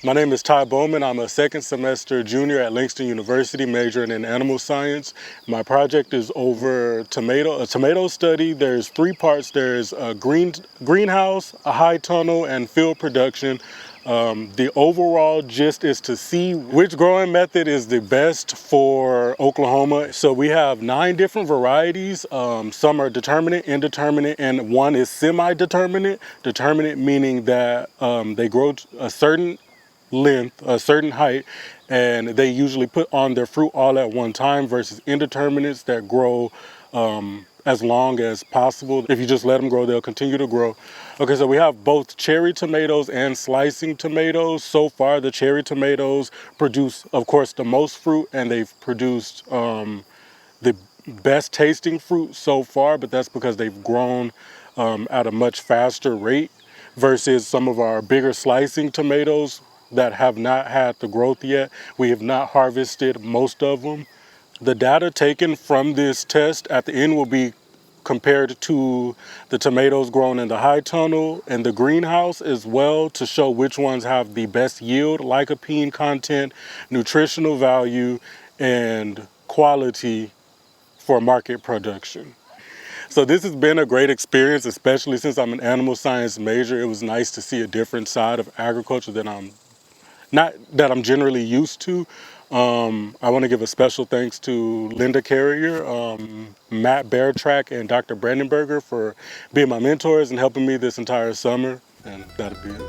My name is Ty Bowman. I'm a second semester junior at Langston University, majoring in animal science. My project is over a tomato study. There's 3 parts. There's a greenhouse, a high tunnel, and field production. The overall gist is to see which growing method is the best for Oklahoma. So we have 9 different varieties. Some are determinate, indeterminate, and one is semi-determinate. Determinate meaning that they grow a certain length, a certain height, and they usually put on their fruit all at one time, versus indeterminates that grow as long as possible. If you just let them grow, they'll continue to grow. Okay, so we have both cherry tomatoes and slicing tomatoes. So far, the cherry tomatoes produce, of course, the most fruit, and they've produced the best tasting fruit so far, but that's because they've grown at a much faster rate versus some of our bigger slicing tomatoes that have not had the growth yet. We have not harvested most of them. The data taken from this test at the end will be compared to the tomatoes grown in the high tunnel and the greenhouse as well, to show which ones have the best yield, lycopene content, nutritional value, and quality for market production. So this has been a great experience, especially since I'm an animal science major. It was nice to see a different side of agriculture that I'm generally used to. I want to give a special thanks to Linda Carrier, Matt Beartrack, and Dr. Brandenberger for being my mentors and helping me this entire summer, and that'll be it.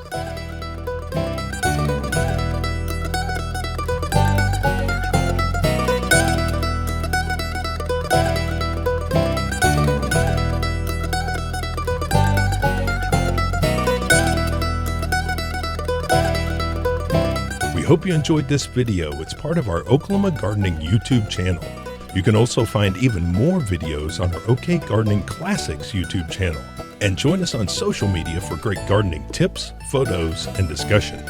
We hope you enjoyed this video. It's part of our Oklahoma Gardening YouTube channel. You can also find even more videos on our OK Gardening Classics YouTube channel. And join us on social media for great gardening tips, photos, and discussion.